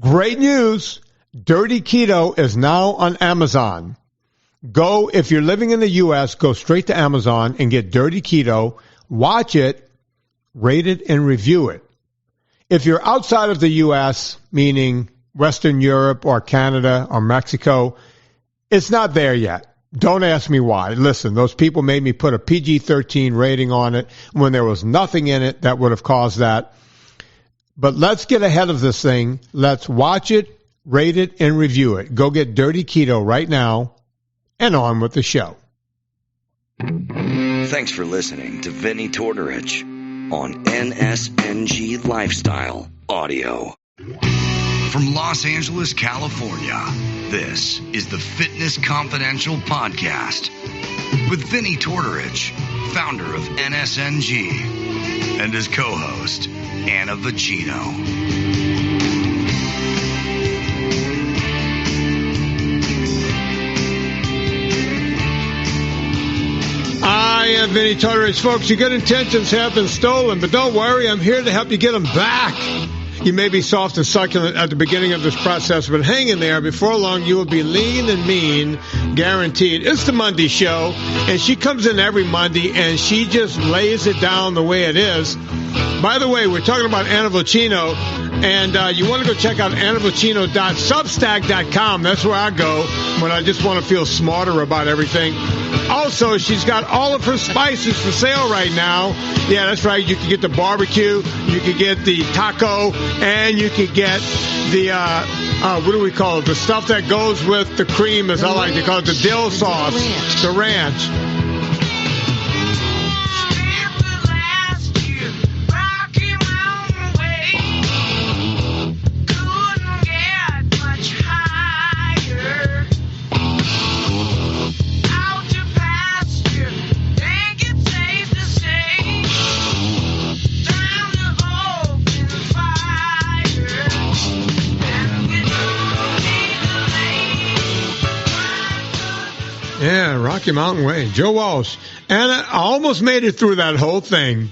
Great news. Dirty Keto is now on Amazon. If you're living in the U.S., go straight to Amazon and get Dirty Keto. Watch it, rate it, and review it. If you're outside of the U.S., meaning Western Europe or Canada or Mexico, it's not there yet. Don't ask me why. Listen, those people made me put a PG-13 rating on it when there was nothing in it that would have caused that. But let's get ahead of this thing. Let's watch it, rate it, and review it. Go get Dirty Keto right now, and on with the show. Thanks for listening to Vinnie Tortorich on NSNG Lifestyle Audio. From Los Angeles, California, this is the Fitness Confidential Podcast with Vinnie Tortorich, founder of NSNG, and his co-host, Anna Vocino. I am Vinnie Tortorich. Folks, your good intentions have been stolen, but don't worry, I'm here to help you get them back. You may be soft and succulent at the beginning of this process, but hang in there. Before long, you will be lean and mean, guaranteed. It's the Monday show, and she comes in every Monday, and she just lays it down the way it is. By the way, we're talking about Anna Vocino, and you want to go check out annavocino.substack.com. That's where I go when I just want to feel smarter about everything. Also, she's got all of her spices for sale right now. Yeah, that's right. You can get the barbecue, you can get the taco, and you can get the, what do we call it? The stuff that goes with the cream, as I like to call it, the dill sauce, the ranch. Yeah, Rocky Mountain Way. Joe Walsh. And I almost made it through that whole thing.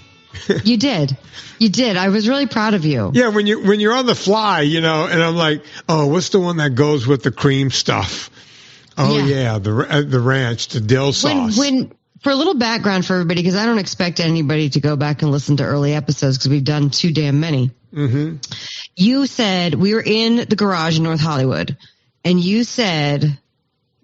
You did. You did. I was really proud of you. Yeah, when you're on the fly, and I'm like, oh, what's the one that goes with the cream stuff? Oh, yeah, the ranch, the dill sauce. For a little background for everybody, because I don't expect anybody to go back and listen to early episodes because we've done too damn many. Mm-hmm. You said, we were in the garage in North Hollywood, and you said...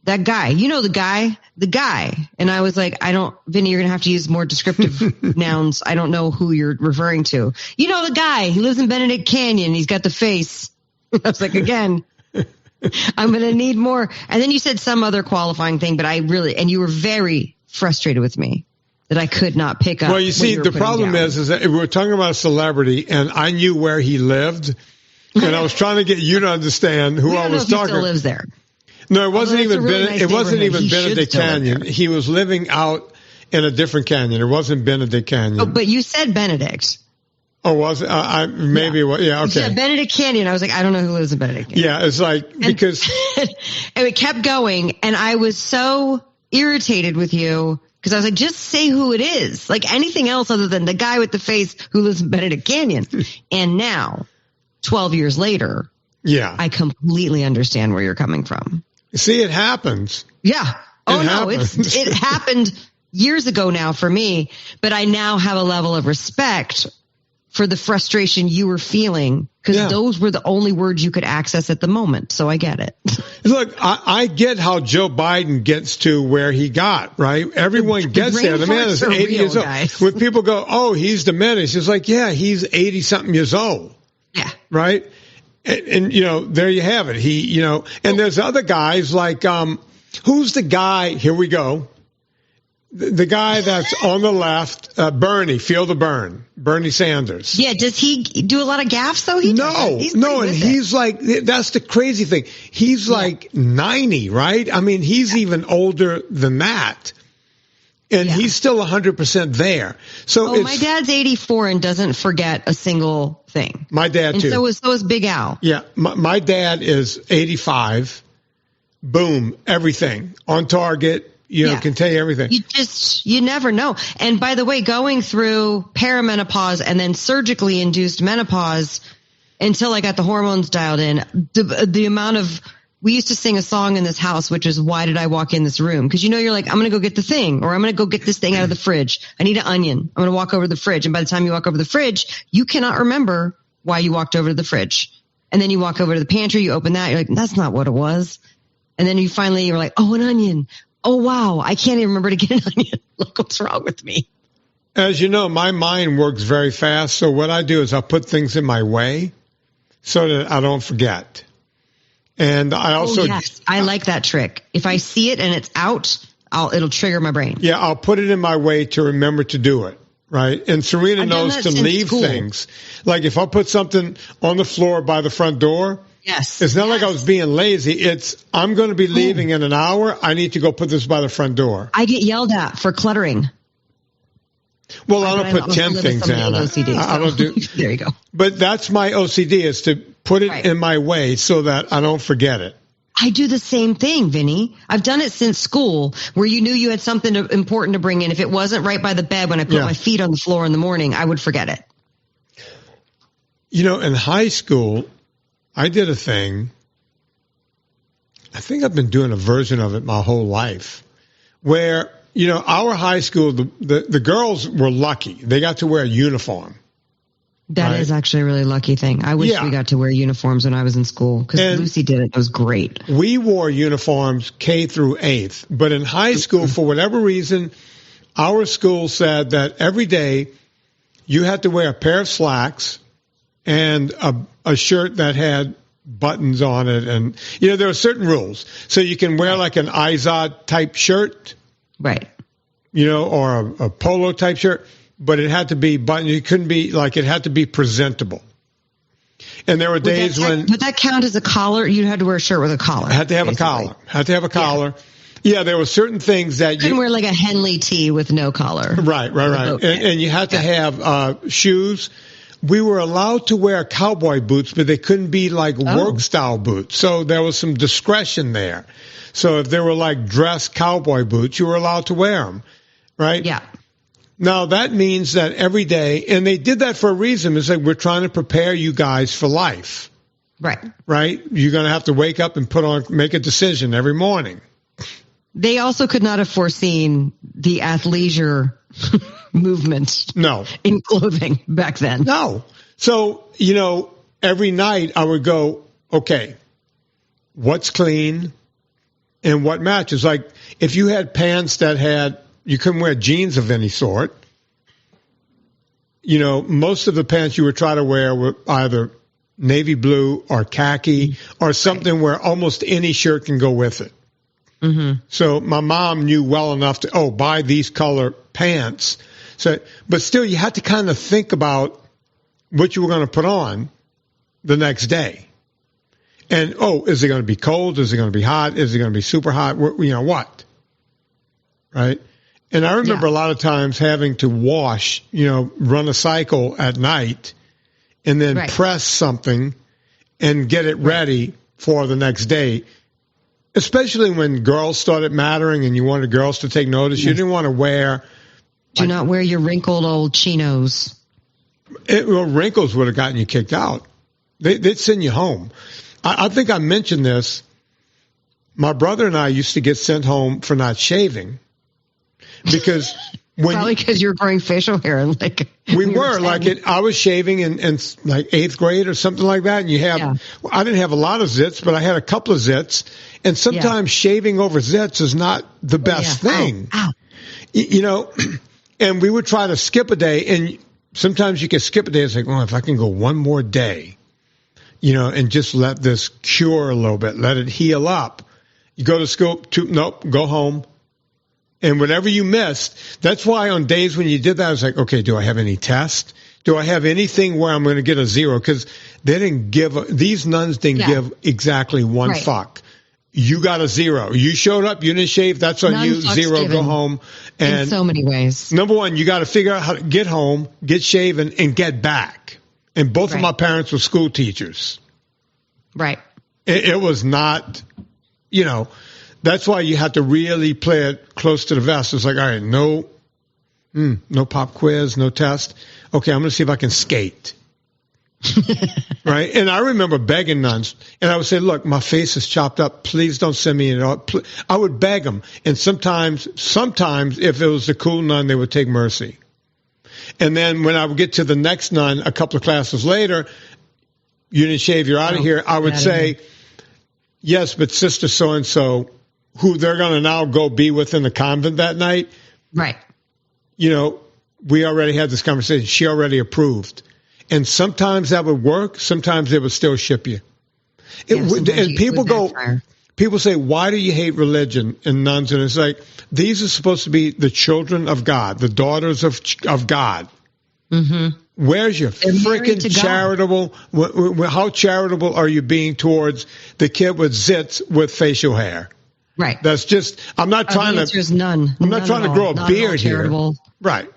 That guy, the guy. And I was like, Vinny, you're going to have to use more descriptive nouns. I don't know who you're referring to. The guy, he lives in Benedict Canyon. He's got the face. I was like, again, I'm going to need more. And then you said some other qualifying thing, but and you were very frustrated with me that I could not pick up. Well, you see, the problem is that we're talking about a celebrity and I knew where he lived and I was trying to get you to understand who I was talking. He still lives there. No, it wasn't even Benedict Canyon. He was living out in a different canyon. It wasn't Benedict Canyon. Oh, but you said Benedict. Oh, was it? Maybe. Yeah. Yeah, okay. You said Benedict Canyon. I was like, I don't know who lives in Benedict Canyon. Yeah, it's like, because. And it kept going, and I was so irritated with you, because I was like, just say who it is. Like anything else other than the guy with the face who lives in Benedict Canyon. And now, 12 years later, I completely understand where you're coming from. See, it happens. Yeah. It happened years ago now for me, but I now have a level of respect for the frustration you were feeling because those were the only words you could access at the moment. So I get it. Look, I get how Joe Biden gets to where he got, right? Everyone gets there. The man is 80 years old. When people go, oh, he's the menace, it's like, yeah, he's 80 something years old. Yeah. Right? And there you have it. And there's other guys like, who's the guy? Here we go. The guy that's on the left, Bernie, Feel the Burn, Bernie Sanders. Yeah. Does he do a lot of gaffes though? No. And he's like, that's the crazy thing. He's like 90, right? I mean, he's even older than that. And he's still 100% there. So my dad's 84 and doesn't forget a single thing. My dad too. And so is Big Al. Yeah. My dad is 85. Boom. Everything on target. Can tell you everything. You never know. And by the way, going through perimenopause and then surgically induced menopause, until I got the hormones dialed in. The amount of, we used to sing a song in this house, which is Why Did I Walk in This Room? Because you're like, I'm going to go get the thing, or I'm going to go get this thing out of the fridge. I need an onion. I'm going to walk over to the fridge. And by the time you walk over to the fridge, you cannot remember why you walked over to the fridge. And then you walk over to the pantry, you open that, you're like, that's not what it was. And then you're like, oh, an onion. Oh, wow. I can't even remember to get an onion. Look, what's wrong with me? As you know, my mind works very fast. So what I do is I'll put things in my way so that I don't forget. And I also, yes, I like that trick. If I see it and it's out, it'll trigger my brain. Yeah, I'll put it in my way to remember to do it. Right. And Serena knows to leave things. Like if I put something on the floor by the front door. Yes. It's not like I was being lazy. It's, I'm going to be leaving in an hour. I need to go put this by the front door. I get yelled at for cluttering. Well, I don't put 10 things in. OCD, I don't do. There you go. But that's my OCD, is to put it in my way so that I don't forget it. I do the same thing, Vinny. I've done it since school, where you knew you had something important to bring in. If it wasn't right by the bed when I put my feet on the floor in the morning, I would forget it. You know, in high school, I did a thing. I think I've been doing a version of it my whole life, where, you know, our high school, the girls were lucky. They got to wear a uniform. That is actually a really lucky thing. I wish we got to wear uniforms when I was in school, because Lucy did it. It was great. We wore uniforms K through 8th, but in high school, for whatever reason, our school said that every day you had to wear a pair of slacks and a shirt that had buttons on it. And, you know, there are certain rules. So you can wear like an Izod type shirt. Right. You know, or a polo type shirt. But it had to be buttoned. It couldn't be like, it had to be presentable. And there were days when. Would that count as a collar? You had to wear a shirt with a collar. Had to have a collar. Had to have a collar. Yeah, there were certain things that you couldn't wear like a Henley tee with no collar. Right. And you had to have shoes. We were allowed to wear cowboy boots, but they couldn't be like work style boots. So there was some discretion there. So if they were like dress cowboy boots, you were allowed to wear them. Right? Yeah. Now, that means that every day, and they did that for a reason, it's like we're trying to prepare you guys for life. Right. Right? You're going to have to wake up and make a decision every morning. They also could not have foreseen the athleisure movement in clothing back then. No. So, you know, every night I would go, okay, what's clean and what matches? Like if you had pants that you couldn't wear jeans of any sort. You know, most of the pants you would try to wear were either navy blue or khaki or something where almost any shirt can go with it. Mm-hmm. So my mom knew well enough to, buy these color pants. So, but still you had to kind of think about what you were going to put on the next day. And, is it going to be cold? Is it going to be hot? Is it going to be super hot? You know, what? Right? And I remember a lot of times having to wash, you know, run a cycle at night and then press something and get it ready for the next day, especially when girls started mattering and you wanted girls to take notice. You didn't want to wear. Do not wear your wrinkled old chinos. Wrinkles would have gotten you kicked out. They'd send you home. I think I mentioned this. My brother and I used to get sent home for not shaving. Because probably because you were growing facial hair and like we were like it. I was shaving in like 8th grade or something like that. And you have, I didn't have a lot of zits, but I had a couple of zits. And sometimes shaving over zits is not the best thing. Ow. You know, and we would try to skip a day, and sometimes you can skip a day. It's like, if I can go one more day, you know, and just let this cure a little bit, let it heal up. You go to school, go home. And whatever you missed, that's why on days when you did that, I was like, okay, do I have any tests? Do I have anything where I'm going to get a 0? Because these nuns didn't give exactly one fuck. You got a 0. You showed up, you didn't shave, that's on you, 0, go home. And in so many ways. Number one, you got to figure out how to get home, get shaven, and get back. And both of my parents were school teachers. Right. It was not, you know. That's why you have to really play it close to the vest. It's like, all right, no pop quiz, no test. Okay, I'm going to see if I can skate. Right? And I remember begging nuns, and I would say, look, my face is chopped up. Please don't send me in. I would beg them. And sometimes, if it was a cool nun, they would take mercy. And then when I would get to the next nun a couple of classes later, you didn't shave, you're out of here. I would say, yes, but Sister so-and-so, who they're going to now go be with in the convent that night. Right. You know, we already had this conversation. She already approved. And sometimes that would work. Sometimes they would still ship you. And people say, why do you hate religion and nuns? And it's like, these are supposed to be the children of God, the daughters of God. Mm-hmm. Where's your freaking charitable? How charitable are you being towards the kid with zits with facial hair? Right. That's just, I'm not trying to, none. I'm not trying to grow a beard here. Right.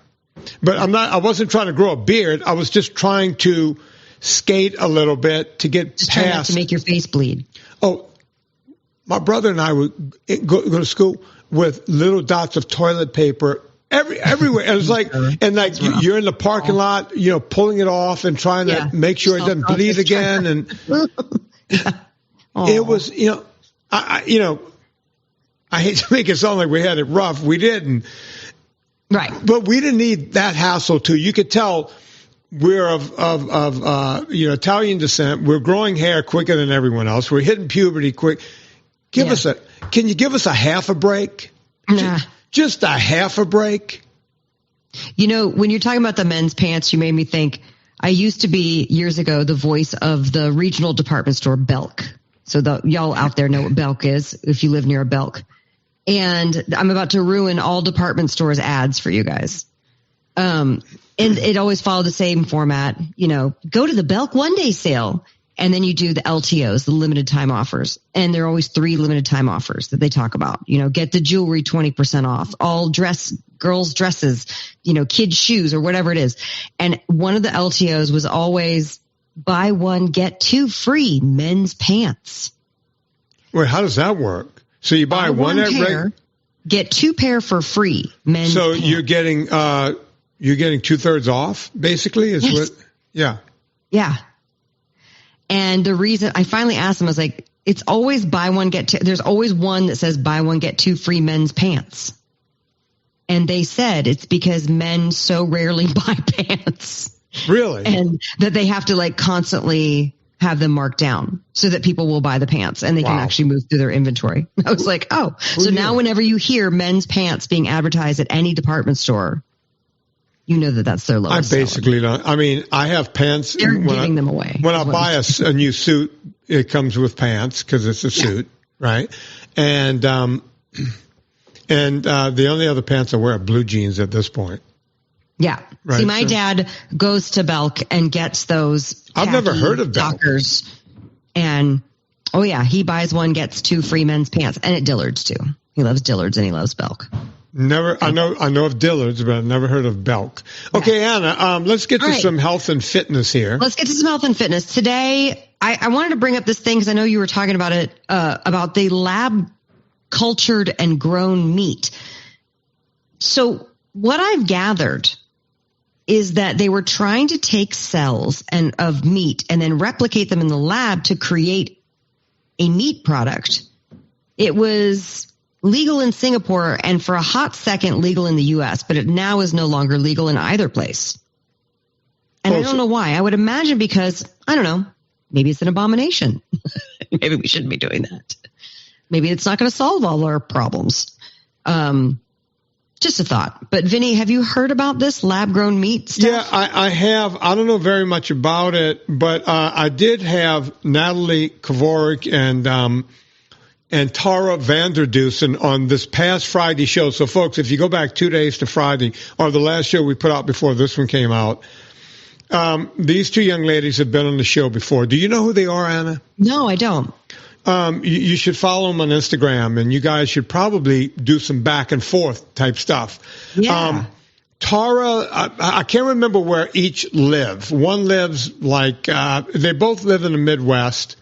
But I wasn't trying to grow a beard. I was just trying to skate a little bit to get just past. Trying not to make your face bleed. Oh, my brother and I would go to school with little dots of toilet paper everywhere. And it's like, you're in the parking lot, you know, pulling it off and trying to make sure it doesn't bleed again. And it was, you know, I hate to make it sound like we had it rough. We didn't. Right. But we didn't need that hassle too. You could tell we're of Italian descent. We're growing hair quicker than everyone else. We're hitting puberty quick. Can you give us a half a break? Nah. Just a half a break? You know, when you're talking about the men's pants, you made me think, I used to be years ago the voice of the regional department store Belk. So y'all out there know what Belk is if you live near a Belk. And I'm about to ruin all department stores ads for you guys. And it always followed the same format. You know, go to the Belk one day sale. And then you do the LTOs, the limited time offers. And there are always 3 limited time offers that they talk about. You know, get the jewelry 20% off, all girls dresses, you know, kids shoes or whatever it is. And one of the LTOs was always buy one, get 2 free men's pants. Wait, how does that work? So you buy one pair, get 2 pair for free men's pants. So you're getting 2/3 off, basically, is what? Yeah. Yeah. And the reason I finally asked them, I was like, it's always buy one, get 2. There's always one that says buy one, get 2 free men's pants. And they said it's because men so rarely buy pants. Really? And that they have to like constantly have them marked down so that people will buy the pants and they can actually move through their inventory. I was like, oh, so now whenever you hear men's pants being advertised at any department store, you know that that's their lowest. I basically don't. I mean, I have pants. They're giving them away. When I buy a new suit, it comes with pants because it's a suit, right? And the only other pants I wear are blue jeans at this point. Yeah. Right. See, my dad goes to Belk and gets those. I've never heard of Belk. And he buys one, gets 2 free men's pants, and at Dillard's too. He loves Dillard's and he loves Belk. Never. I know of Dillard's, but I've never heard of Belk. Okay, Anna, let's get to some health and fitness here. Let's get to some health and fitness. Today, I wanted to bring up this thing because I know you were talking about it, about the lab cultured and grown meat. So what I've gathered is that they were trying to take cells of meat and then replicate them in the lab to create a meat product. It was legal in Singapore and for a hot second legal in the U.S., but it now is no longer legal in either place. And I don't know why. I would imagine because, I don't know, maybe it's an abomination. Maybe we shouldn't be doing that. Maybe it's not going to solve all our problems. Just a thought. But Vinny, have you heard about this lab-grown meat stuff? Yeah, I have. I don't know very much about it, but I did have Natalie Kavorik and Tara Vanderdusen on this past Friday show. So, folks, if you go back 2 days to Friday, or the last show we put out before this one came out, these 2 young ladies have been on the show before. Do you know who they are, Anna? No, I don't. You should follow them on Instagram, and you guys should probably do some back and forth type stuff. Yeah. Tara, I can't remember where each live. One lives they both live in the Midwest.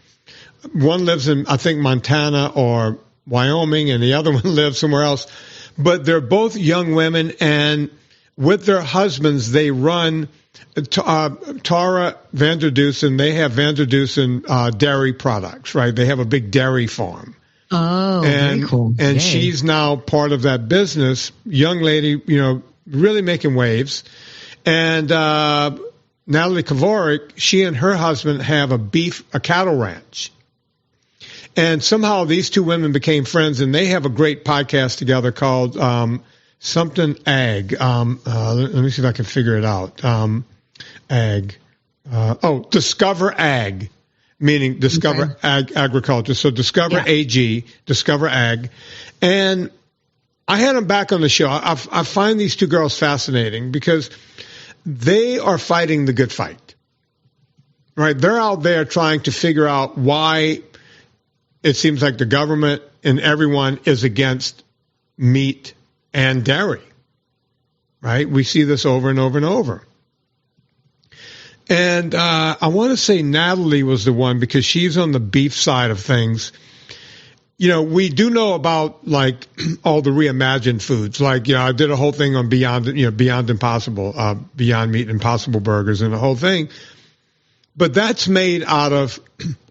One lives in, I think, Montana or Wyoming, and the other one lives somewhere else. But they're both young women, and with their husbands, they run Tara Vander Dusen, they have Vander Dusen dairy products, right? They have a big dairy farm. Oh, and, very cool. And Yay. she's now part of that business. Young lady, really making waves. And Natalie Kavorik, she and her husband have a cattle ranch. And somehow these two women became friends, and they have a great podcast together called something Ag. Let me see if I can figure it out. Ag. Discover Ag, meaning Discover Agriculture. So Discover AG, Discover Ag. And I had them back on the show. I find these two girls fascinating because they are fighting the good fight, right? They're out there trying to figure out why it seems like the government and everyone is against meat and dairy, right? We see this over and over and over. And I want to say Natalie was the one because she's on the beef side of things. We do know about like all the reimagined foods. Like, I did a whole thing on Beyond Impossible, Beyond Meat Impossible burgers and the whole thing. But that's made out of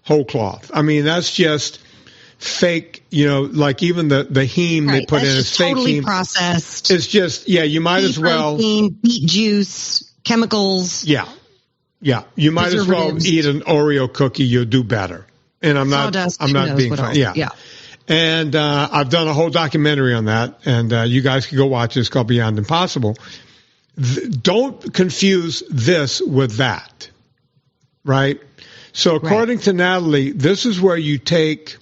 whole cloth. I mean, that's just fake, like even the heme they put in is fake totally heme. Processed. It's just, you might as well. Protein, beet juice, chemicals. Yeah. You might as well eat an Oreo cookie. You'll do better. And I'm not being funny. Yeah. And I've done a whole documentary on that, and you guys can go watch it. It's called Beyond Impossible. Don't confuse this with that, right? So according to Natalie, this is where you take,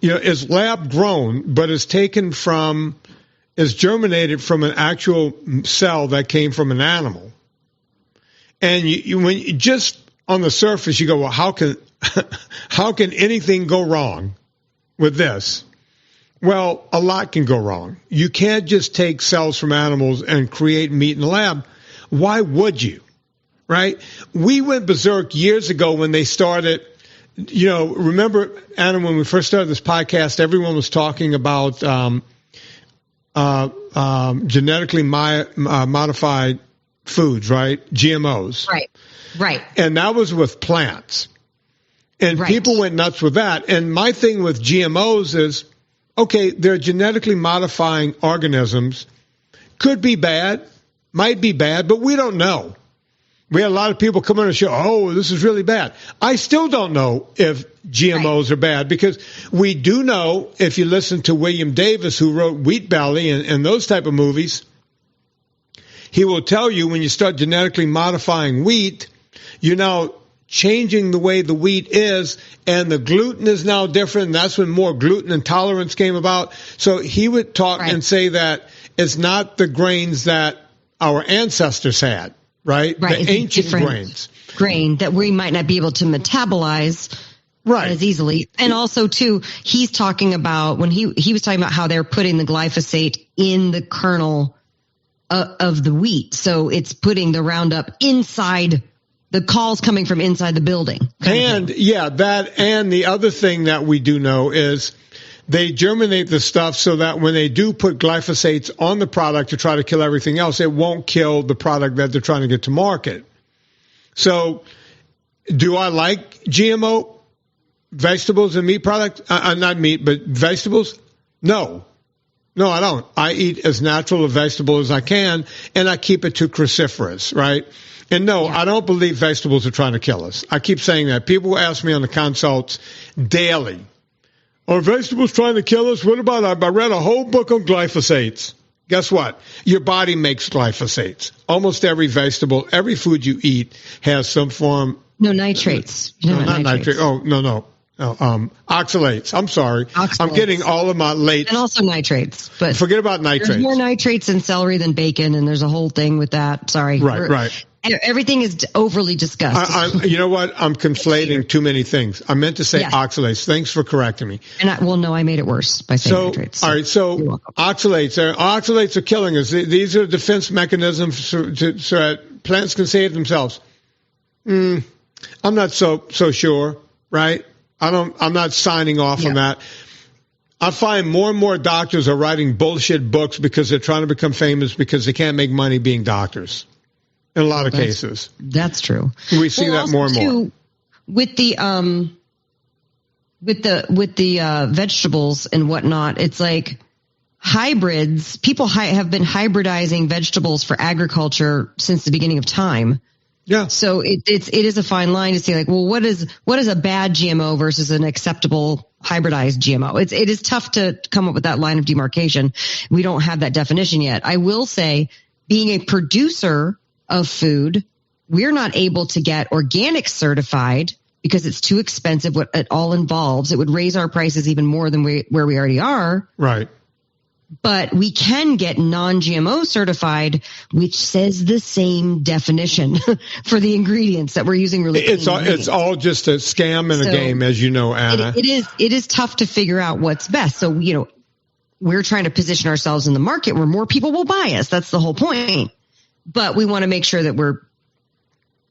it's lab grown, but it's germinated from an actual cell that came from an animal. And when you just on the surface, you go, well, how can anything go wrong with this? Well, a lot can go wrong. You can't just take cells from animals and create meat in the lab. Why would you? Right? We went berserk years ago when they started, remember, Anna, when we first started this podcast, everyone was talking about genetically modified foods, right? GMOs. Right. And that was with plants. And people went nuts with that. And my thing with GMOs is, okay, they're genetically modifying organisms. Could be bad, might be bad, but we don't know. We had a lot of people come on the show, oh, this is really bad. I still don't know if GMOs are bad because we do know, if you listen to William Davis, who wrote Wheat Belly and those type of movies, he will tell you when you start genetically modifying wheat, you're now changing the way the wheat is, and the gluten is now different. And that's when more gluten intolerance came about. So he would talk and say that it's not the grains that our ancestors had, right? The it's ancient grains. Grain that we might not be able to metabolize as easily. And also, too, he's talking about when he was talking about how they're putting the glyphosate in the kernel of the wheat. So it's putting the Roundup inside. The calls coming from inside the building. And that, and the other thing that we do know is they germinate the stuff so that when they do put glyphosates on the product to try to kill everything else, it won't kill the product that they're trying to get to market. So do I like GMO vegetables and meat products? Not meat, but vegetables? No, I don't. I eat as natural a vegetable as I can, and I keep it to cruciferous, right? And no, I don't believe vegetables are trying to kill us. I keep saying that. People ask me on the consults daily, are vegetables trying to kill us? What about, I read a whole book on glyphosates. Guess what? Your body makes glyphosates. Almost every vegetable, every food you eat has some form. No nitrates. Not nitrates. Oh, no. Oxalates. I'm sorry. Oxalates. I'm getting all of my late. And also nitrates. But forget about nitrates. There's more nitrates in celery than bacon, and there's a whole thing with that. Sorry. Right. Everything is overly discussed. You know what? I'm conflating too many things. I meant to say oxalates. Thanks for correcting me. And I made it worse by saying nitrates. All right. So oxalates are killing us. These are defense mechanisms so that plants can save themselves. I'm not so sure. Right. I'm not signing off on that. I find more and more doctors are writing bullshit books because they're trying to become famous because they can't make money being doctors. in a lot of cases. That's true. We see that more and more. With the vegetables and whatnot, it's like hybrids. People have been hybridizing vegetables for agriculture since the beginning of time. Yeah. So it is a fine line to say, like, well, what is a bad GMO versus an acceptable hybridized GMO? It is tough to come up with that line of demarcation. We don't have that definition yet. I will say, being a producer of food, we're not able to get organic certified because it's too expensive. What it all involves, it would raise our prices even more than where we already are. Right. But we can get non-GMO certified, which says the same definition for the ingredients that we're using. Really, it's all just a scam and a game, as you know, Anna. It is tough to figure out what's best. So, we're trying to position ourselves in the market where more people will buy us. That's the whole point. But we want to make sure that we're,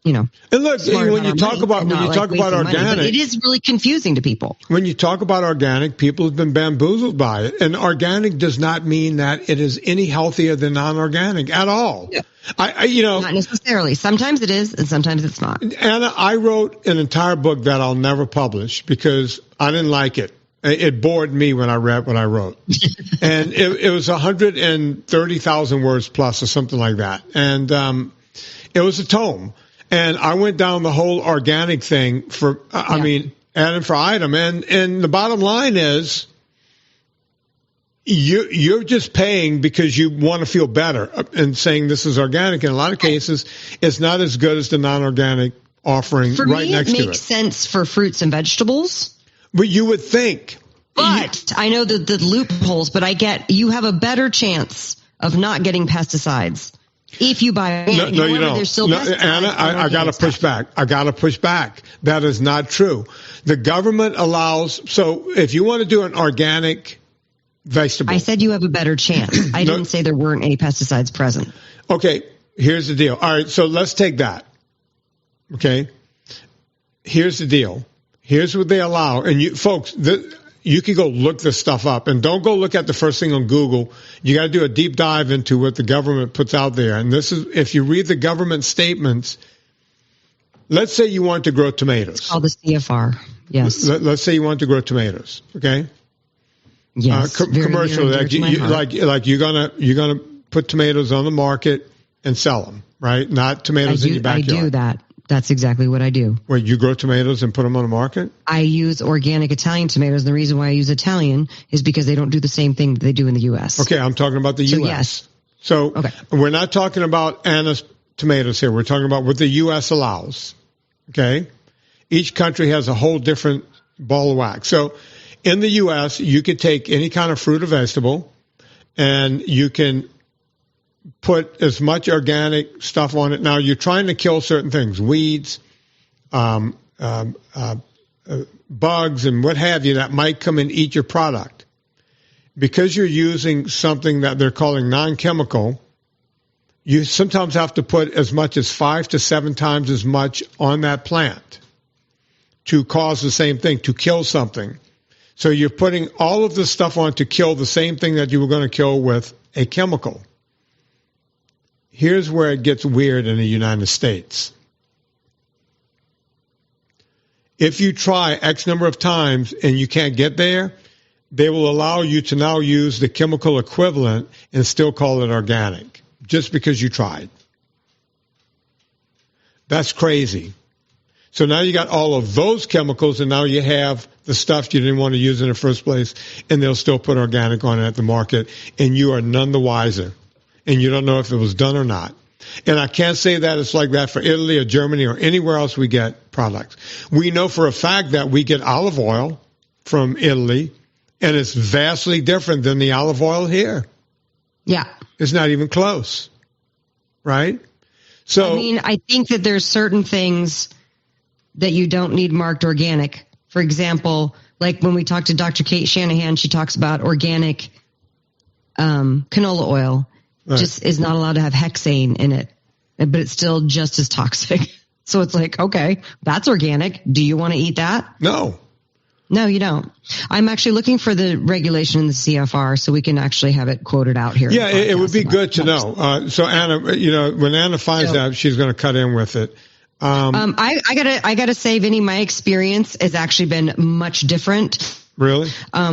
and look, when you talk about organic, it is really confusing to people. When you talk about organic, people have been bamboozled by it, and organic does not mean that it is any healthier than non-organic at all. Yeah. Not necessarily. Sometimes it is, and sometimes it's not. Anna, I wrote an entire book that I'll never publish because I didn't like it. It bored me when I read what I wrote, and it was 130,000 words plus or something like that, and it was a tome. And I went down the whole organic thing item for item. And the bottom line is you're just paying because you want to feel better and saying this is organic. In a lot of cases, it's not as good as the non-organic offering right next to it. It makes sense for fruits and vegetables. But you would think. But I know the loopholes, but you have a better chance of not getting pesticides. If you buy organic. No, you don't. Anna, I got to push back. That is not true. The government allows, so if you want to do an organic vegetable. I said you have a better chance. I didn't say there weren't any pesticides present. Okay, here's the deal. All right, so let's take that. Okay, here's the deal. Here's what they allow. And you folks, you can go look this stuff up, and don't go look at the first thing on Google. You got to do a deep dive into what the government puts out there. And this is, if you read the government statements, let's say you want to grow tomatoes. It's called the CFR. Yes. Let's say you want to grow tomatoes. Okay. Yes. Commercial, like you're gonna put tomatoes on the market and sell them, right? Not tomatoes in your backyard. I do that. That's exactly what I do. Wait, you grow tomatoes and put them on the market? I use organic Italian tomatoes. And the reason why I use Italian is because they don't do the same thing that they do in the U.S. Okay, I'm talking about the U.S. Yes. So we're not talking about Anna's tomatoes here. We're talking about what the U.S. allows. Okay? Each country has a whole different ball of wax. So in the U.S., you could take any kind of fruit or vegetable, and you can put as much organic stuff on it. Now, you're trying to kill certain things, weeds, bugs, and what have you, that might come and eat your product. Because you're using something that they're calling non-chemical, you sometimes have to put as much as 5 to 7 times as much on that plant to cause the same thing, to kill something. So you're putting all of this stuff on to kill the same thing that you were going to kill with a chemical. Here's where it gets weird in the United States. If you try X number of times and you can't get there, they will allow you to now use the chemical equivalent and still call it organic, just because you tried. That's crazy. So now you got all of those chemicals, and now you have the stuff you didn't want to use in the first place, and they'll still put organic on it at the market, and you are none the wiser. And you don't know if it was done or not. And I can't say that it's like that for Italy or Germany or anywhere else we get products. We know for a fact that we get olive oil from Italy, and it's vastly different than the olive oil here. Yeah. It's not even close. Right? So, I mean, I think that there's certain things that you don't need marked organic. For example, like when we talk to Dr. Kate Shanahan, she talks about organic canola oil. Right. Just is not allowed to have hexane in it, but it's still just as toxic. So it's like, okay, that's organic. Do you want to eat that? No. No, you don't. I'm actually looking for the regulation in the CFR so we can actually have it quoted out here. Yeah, it would be good to know. So Anna, when Anna finds out, she's going to cut in with it. I gotta say, Vinny, my experience has actually been much different. Really?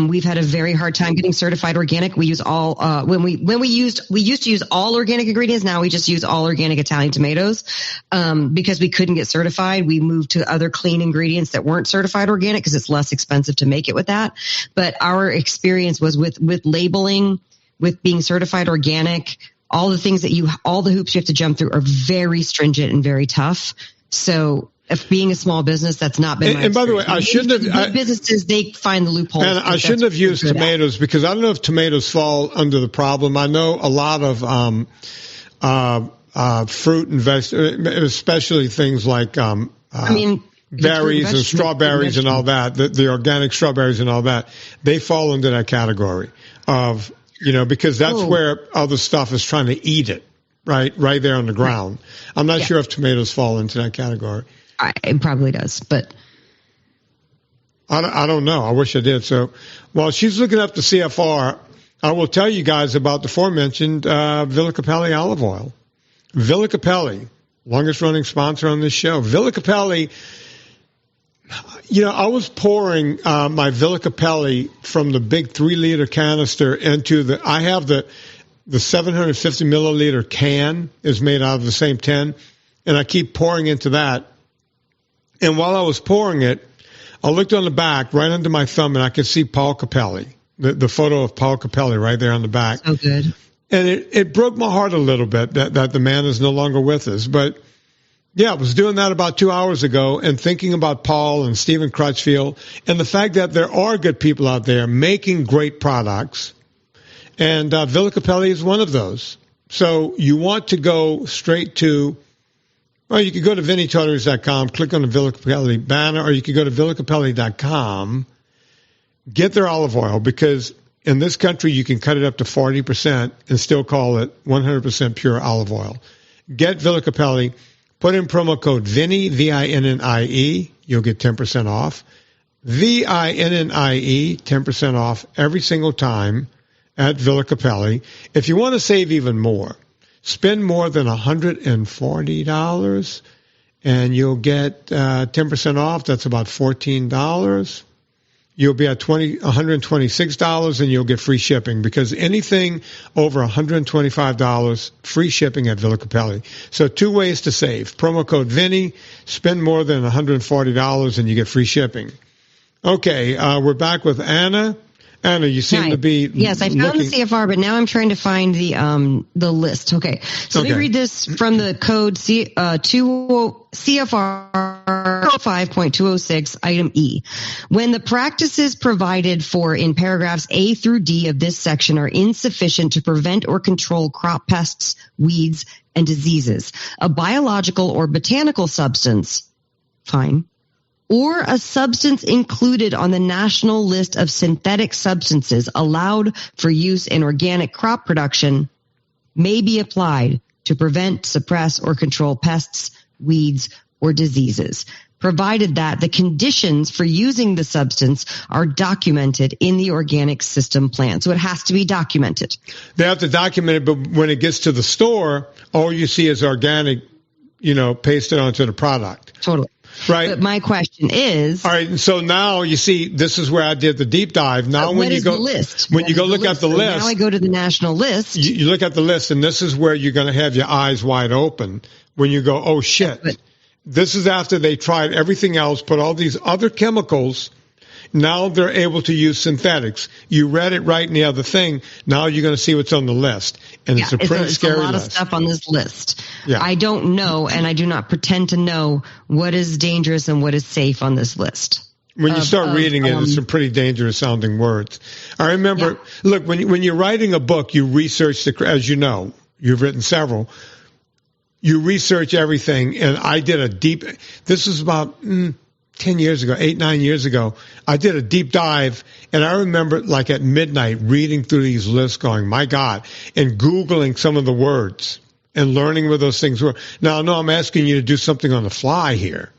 We've had a very hard time getting certified organic. We use all, we used to use all organic ingredients. Now we just use all organic Italian tomatoes. Because we couldn't get certified, we moved to other clean ingredients that weren't certified organic because it's less expensive to make it with that. But our experience was with labeling, with being certified organic, all the things all the hoops you have to jump through are very stringent and very tough. So, if being a small business, that's not been my And by the way, I shouldn't have... Big businesses, they find the loopholes. And I shouldn't have used tomatoes because I don't know if tomatoes fall under the problem. I know a lot of fruit and vegetables, especially things like berries and strawberries and all that, the organic strawberries and all that, they fall into that category of, because that's where other stuff is trying to eat it, right there on the ground. I'm not sure if tomatoes fall into that category. It probably does, but I don't know. I wish I did. So while she's looking up the CFR, I will tell you guys about the aforementioned Villa Capelli olive oil. Villa Capelli, longest running sponsor on this show. Villa Capelli, I was pouring my Villa Capelli from the big 3-liter canister into I have the 750 milliliter can is made out of the same tin, and I keep pouring into that. And while I was pouring it, I looked on the back right under my thumb, and I could see Paul Capelli, the photo of Paul Capelli right there on the back. Oh, good. And it broke my heart a little bit that the man is no longer with us. But, yeah, I was doing that about 2 hours ago and thinking about Paul and Stephen Crutchfield and the fact that there are good people out there making great products. And Villa Capelli is one of those. So you want to go straight to... Well, you could go to VinnyTortorich.com, click on the Villa Capelli banner, or you could go to VillaCapelli.com, get their olive oil, because in this country you can cut it up to 40% and still call it 100% pure olive oil. Get Villa Capelli, put in promo code Vinny, VINNIE, you'll get 10% off. VINNIE, 10% off every single time at Villa Capelli. If you want to save even more, spend more than $140 and you'll get 10% off. That's about $14. You'll be at $126 and you'll get free shipping, because anything over $125, free shipping at Villa Capelli. So 2 ways to save. Promo code Vinny, spend more than $140 and you get free shipping. Okay, we're back with Anna. Anna, you seem to be Yes, I found the CFR, but now I'm trying to find the list. Okay, so let me read this from the code CFR 5.206, item E. When the practices provided for in paragraphs A through D of this section are insufficient to prevent or control crop pests, weeds, and diseases, a biological or botanical substance, fine, or a substance included on the national list of synthetic substances allowed for use in organic crop production may be applied to prevent, suppress, or control pests, weeds, or diseases, provided that the conditions for using the substance are documented in the organic system plan. So it has to be documented. They have to document it, but when it gets to the store, all you see is organic, pasted onto the product. Totally. Right. But my question is, all right. So now you see, this is where I did the deep dive. Now, when you go, the list? When you go look at the list, now I go to the national list. You look at the list, and this is where you're going to have your eyes wide open when you go, oh shit. This is after they tried everything else, put all these other chemicals. Now they're able to use synthetics. You read it right in the other thing. Now you're going to see what's on the list. And it's a pretty scary list. There's a lot of stuff on this list. Yeah. I don't know, and I do not pretend to know what is dangerous and what is safe on this list. When you start reading it, it's some pretty dangerous sounding words. I remember, look, when you're writing a book, you research, as you know, you've written several, you research everything. And I did this was about 10 years ago, 8-9 years ago, I did a deep dive, and I remember like at midnight reading through these lists going, my God, and Googling some of the words and learning what those things were. Now, I know I'm asking you to do something on the fly here,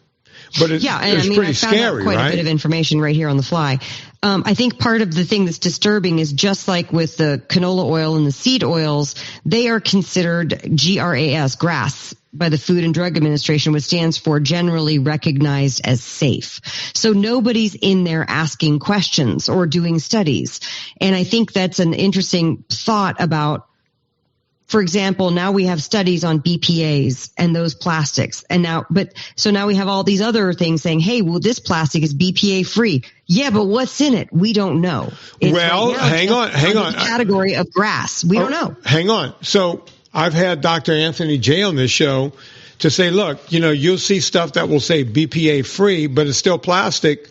But it's pretty I found scary, out quite right? a bit of information right here on the fly. I think part of the thing that's disturbing is just like with the canola oil and the seed oils, they are considered GRAS by the Food and Drug Administration, which stands for generally recognized as safe. So nobody's in there asking questions or doing studies. And I think that's an interesting thought about, for example, now we have studies on BPAs and those plastics. And now we have all these other things saying, hey, well, this plastic is BPA free. Yeah, but what's in it? We don't know. Well, hang on. The category of GRAS. We don't know. Hang on. So I've had Dr. Anthony J on this show to say, look, you'll see stuff that will say BPA free, but it's still plastic.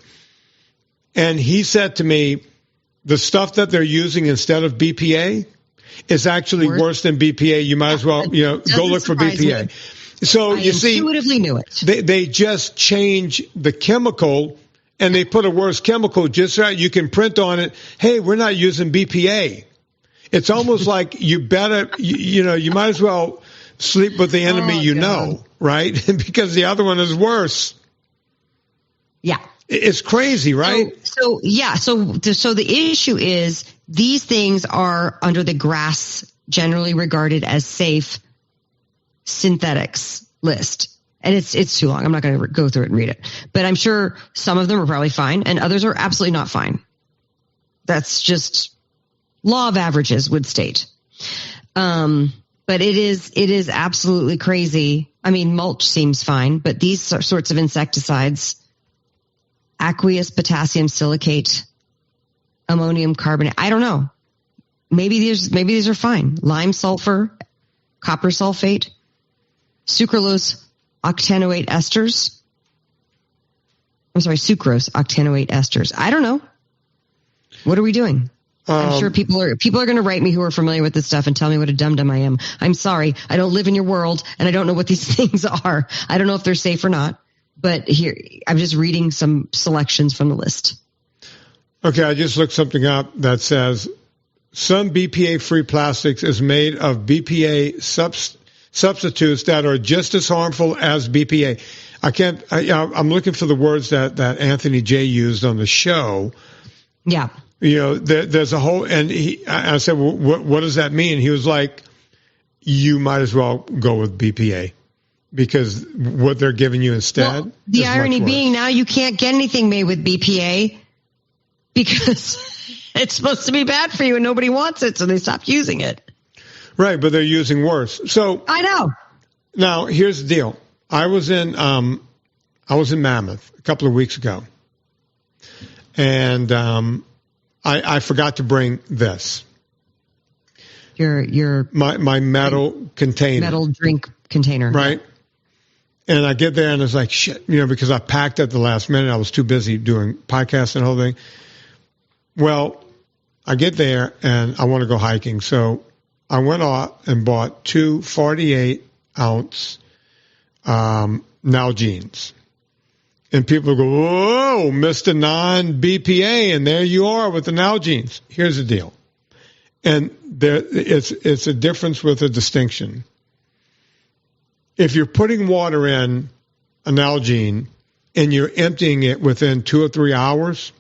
And he said to me, the stuff that they're using instead of BPA is actually worse than BPA. You might as well, go look for BPA. Me. So I intuitively knew it. They just change the chemical and they put a worse chemical just right. You can print on it, hey, we're not using BPA. It's almost like you better, you might as well sleep with the enemy right? Because the other one is worse. Yeah. It's crazy, right? So the issue is these things are under the GRAS, generally regarded as safe synthetics list. And it's too long. I'm not going to go through it and read it. But I'm sure some of them are probably fine and others are absolutely not fine. That's just law of averages would state. But it is absolutely crazy. I mean, mulch seems fine, but these sorts of insecticides, aqueous potassium silicate, ammonium carbonate, I don't know. Maybe these are fine. Lime sulfur, copper sulfate, sucrose octanoate esters. Sucrose octanoate esters. I don't know. What are we doing? I'm sure people are going to write me who are familiar with this stuff and tell me what a dum-dum I am. I'm sorry. I don't live in your world and I don't know what these things are. I don't know if they're safe or not. But here, I'm just reading some selections from the list. Okay, I just looked something up that says some BPA-free plastics is made of BPA substitutes that are just as harmful as BPA. I'm looking for the words that Anthony J used on the show. Yeah. There's a whole, and I said, well, what does that mean? He was like, you might as well go with BPA. Because what they're giving you instead. Well, the irony being now you can't get anything made with BPA because it's supposed to be bad for you and nobody wants it, so they stopped using it. Right, but they're using worse. So I know. Now here's the deal. I was in Mammoth a couple of weeks ago, and I forgot to bring this. Your my metal container, metal drink container, right? Yeah. And I get there and it's like, shit, because I packed at the last minute. I was too busy doing podcasts and the whole thing. Well, I get there and I want to go hiking. So I went off and bought 2 48-ounce Nalgene's. And people go, whoa, Mr. Non-BPA. And there you are with the Nalgene's. Here's the deal. And it's a difference with a distinction. If you're putting water in a Nalgene and you're emptying it within 2 or 3 hours,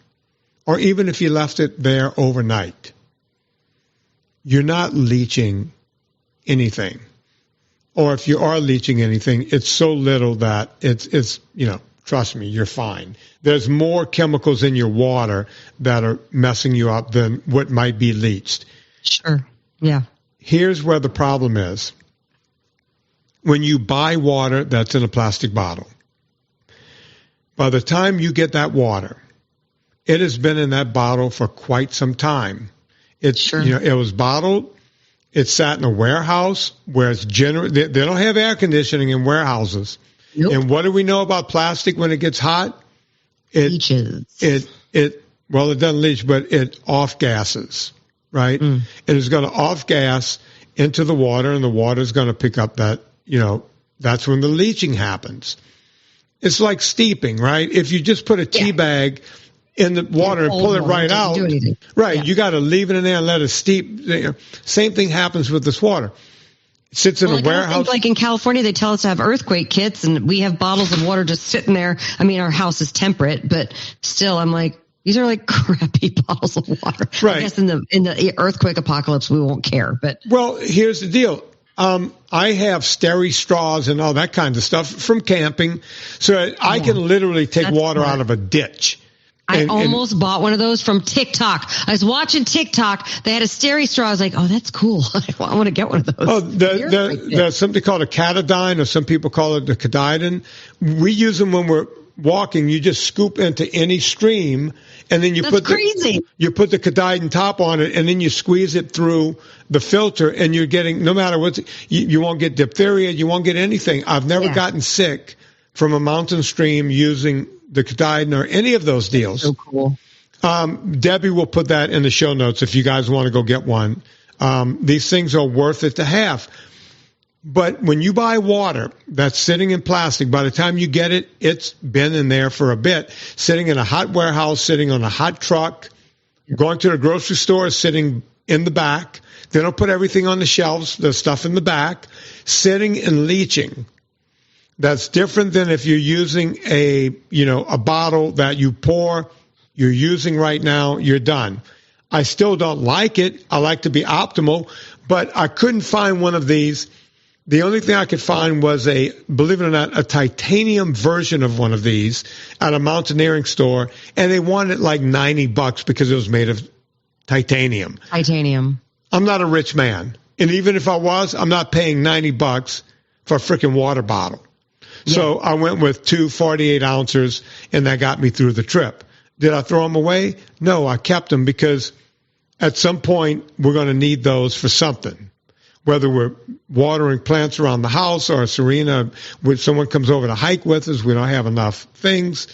or even if you left it there overnight, you're not leaching anything. Or if you are leaching anything, it's so little that it's trust me, you're fine. There's more chemicals in your water that are messing you up than what might be leached. Sure. Yeah. Here's where the problem is. When you buy water that's in a plastic bottle, by the time you get that water, it has been in that bottle for quite some time. It was bottled. It sat in a warehouse where it's they don't have air conditioning in warehouses. Nope. And what do we know about plastic when it gets hot? It leaches. It doesn't leach, but it off gases, right? Mm. It is going to off gas into the water, and the water is going to pick up that. That's when the leaching happens. It's like steeping, right? If you just put a tea bag in the water and pull it right out, right? Yeah. You got to leave it in there and let it steep. Same thing happens with this water. sits in a warehouse. Like in California, they tell us to have earthquake kits, and we have bottles of water just sitting there. I mean, our house is temperate, but still, I'm like, these are like crappy bottles of water. Right. I guess in the earthquake apocalypse, we won't care. But well, here's the deal. I have Steri straws and all that kind of stuff from camping, so I can literally take water out of a ditch. I almost bought one of those from TikTok. I was watching TikTok. They had a Steri straw. I was like, oh, that's cool. I want to get one of those. Oh, there's something called a Katadyn, or some people call it the Kadiden. We use them when we're walking. You just scoop into any stream, and then you put the Kadiden top on it, and then you squeeze it through the filter, and you're getting, no matter what, you won't get diphtheria, you won't get anything. I've never gotten sick from a mountain stream using the Kadiden or any of those deals. So cool. Debbie will put that in the show notes if you guys want to go get one. These things are worth it to have. But when you buy water that's sitting in plastic, by the time you get it, it's been in there for a bit, sitting in a hot warehouse, sitting on a hot truck, going to the grocery store, sitting in the back. They don't put everything on the shelves. There's stuff in the back, sitting and leaching. That's different than if you're using a bottle that you pour, you're using right now, you're done. I still don't like it. I like to be optimal, but I couldn't find one of these. The only thing I could find was believe it or not, a titanium version of one of these at a mountaineering store, and they wanted like $90 because it was made of titanium. Titanium. I'm not a rich man, and even if I was, I'm not paying $90 for a freaking water bottle. Yeah. So I went with 2 48 ounces, and that got me through the trip. Did I throw them away? No, I kept them because at some point we're going to need those for something. Whether we're watering plants around the house, or Serena, when someone comes over to hike with us, we don't have enough things.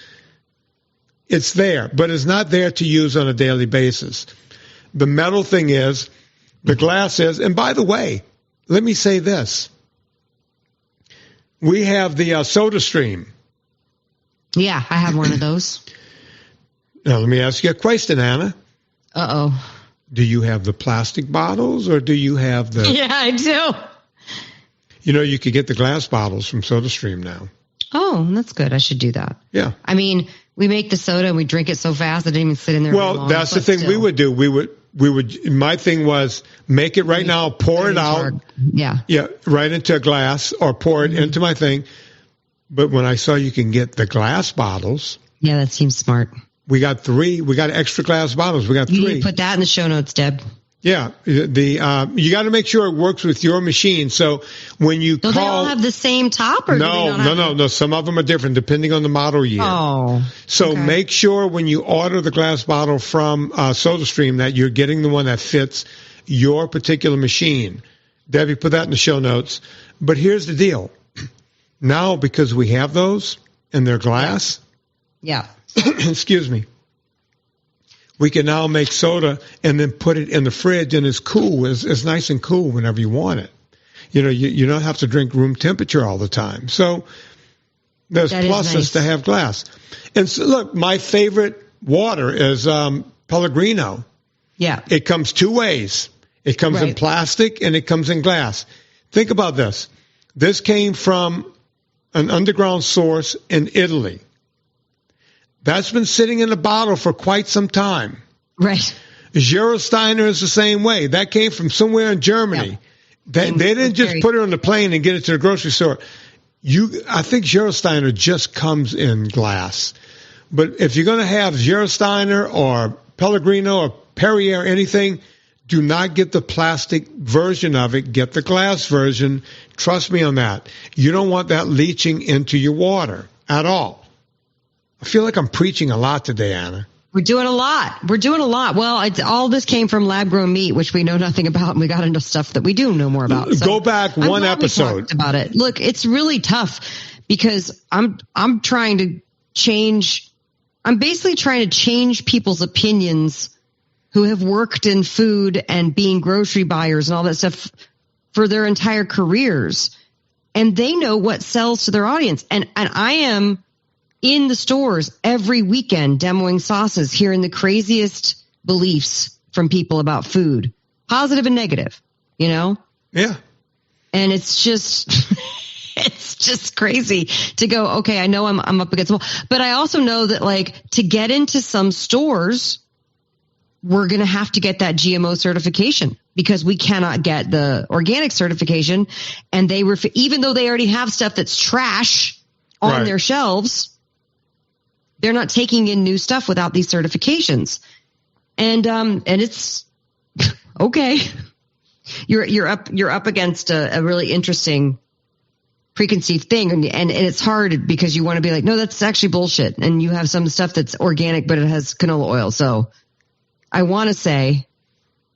It's there, but it's not there to use on a daily basis. The metal thing is, the glass is, and by the way, let me say this. We have the SodaStream. Yeah, I have one of those. Now, let me ask you a question, Anna. Uh-oh. Do you have the plastic bottles, or do you have the... Yeah, I do. You could get the glass bottles from SodaStream now. Oh, that's good. I should do that. Yeah. I mean, we make the soda and we drink it so fast it didn't even sit in there. Well, that's the thing we would do. We would. My thing was make it right now, pour it out. Yeah. Yeah, right into a glass, or pour it into my thing. But when I saw you can get the glass bottles. Yeah, that seems smart. We got 3. We got extra glass bottles. We got 3. You need to put that in the show notes, Deb. Yeah, you got to make sure it works with your machine. So when you call, they all have the same top, or no. Some of them are different depending on the model year. Oh, so make sure when you order the glass bottle from SodaStream that you're getting the one that fits your particular machine. Debbie, put that in the show notes. But here's the deal: now because we have those and they're glass, yeah. Excuse me. We can now make soda and then put it in the fridge, and it's cool. It's nice and cool whenever you want it. You don't have to drink room temperature all the time. So there's pluses to have glass. And so, look, my favorite water is Pellegrino. Yeah. It comes 2 ways. It comes in plastic and it comes in glass. Think about this. This came from an underground source in Italy. That's been sitting in a bottle for quite some time. Right. Gerolsteiner is the same way. That came from somewhere in Germany. Yeah. They didn't just put it on the plane and get it to the grocery store. I think Gerolsteiner just comes in glass. But if you're going to have Gerolsteiner or Pellegrino or Perrier or anything, do not get the plastic version of it. Get the glass version. Trust me on that. You don't want that leaching into your water at all. I feel like I'm preaching a lot today, Anna. We're doing a lot. Well, all this came from lab-grown meat, which we know nothing about, and we got into stuff that we do know more about. So go back one episode. We talked about it. Look, it's really tough because I'm trying to change. I'm basically trying to change people's opinions who have worked in food and being grocery buyers and all that stuff for their entire careers, and they know what sells to their audience. And I am in the stores every weekend demoing sauces, hearing the craziest beliefs from people about food, positive and negative, Yeah. And it's just, it's just crazy to go, okay, I know I'm up against the wall, but I also know that like to get into some stores, we're going to have to get that GMO certification because we cannot get the organic certification. And they were, even though they already have stuff that's trash on their shelves, they're not taking in new stuff without these certifications. And it's okay. You're up against a really interesting preconceived thing. And it's hard because you want to be like, no, that's actually bullshit. And you have some stuff that's organic, but it has canola oil. So I want to say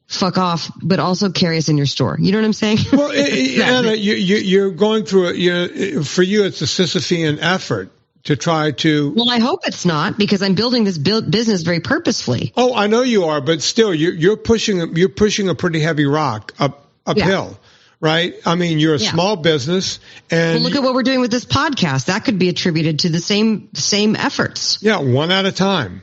fuck off, but also carry us in your store. You know what I'm saying? Well, Anna, you're going through it. For you, it's a Sisyphean effort to try to. Well, I hope it's not because I'm building this business very purposefully. Oh, I know you are, but still, you're pushing a pretty heavy rock uphill, right? I mean, you're a small business, and well, look at what we're doing with this podcast. That could be attributed to the same efforts. Yeah, one at a time.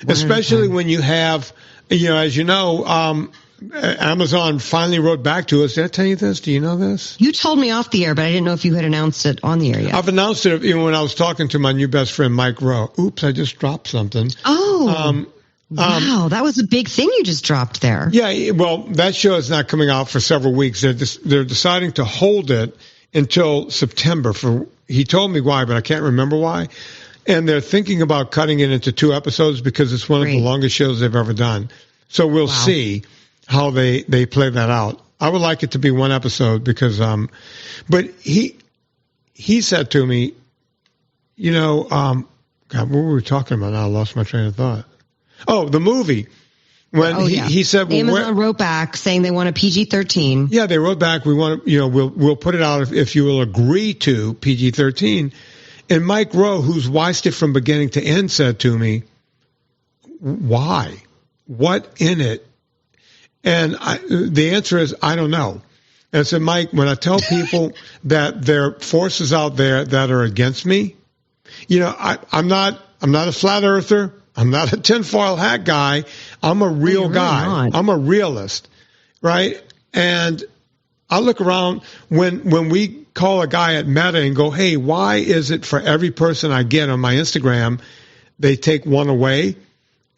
Especially when you have, as you know, Amazon finally wrote back to us. Did I tell you this? Do you know this? You told me off the air, but I didn't know if you had announced it on the air yet. I've announced it even when I was talking to my new best friend, Mike Rowe. Oops, I just dropped something. Oh, wow. That was a big thing you just dropped there. Yeah, well, that show is not coming out for several weeks. They're deciding to hold it until September. He told me why, but I can't remember why. And they're thinking about cutting it into 2 episodes because it's one of the longest shows they've ever done. So we'll see how they play that out. I would like it to be 1 episode because, but he said to me, God, what were we talking about? Now I lost my train of thought. Oh, the movie. When he said, well, Amazon wrote back saying they want a PG-13. Yeah, they wrote back. We want to, we'll put it out if you will agree to PG-13. And Mike Rowe, who's watched it from beginning to end, said to me, why? What in it? And the answer is, I don't know. And I said, Mike, when I tell people that there are forces out there that are against me, I'm not a flat earther. I'm not a tinfoil hat guy. I'm a real guy. Not. I'm a realist, right? And I look around when we call a guy at Meta and go, hey, why is it for every person I get on my Instagram, they take one away?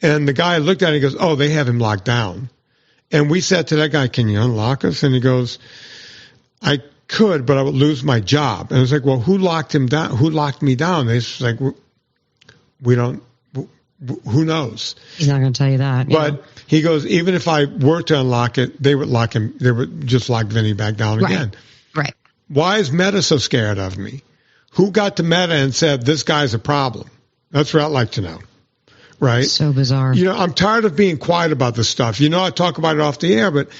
And the guy looked at it and goes, oh, they have him locked down. And we said to that guy, can you unlock us? And he goes, I could, but I would lose my job. And I was like, well, who locked him down? Who locked me down? They was like, we don't, who knows? He's not going to tell you that. But he goes, even if I were to unlock it, they would lock him. They would just lock Vinny back down again. Right. Why is Meta so scared of me? Who got to Meta and said, this guy's a problem? That's what I'd like to know. Right? So bizarre. I'm tired of being quiet about this stuff. I talk about it off the air, but,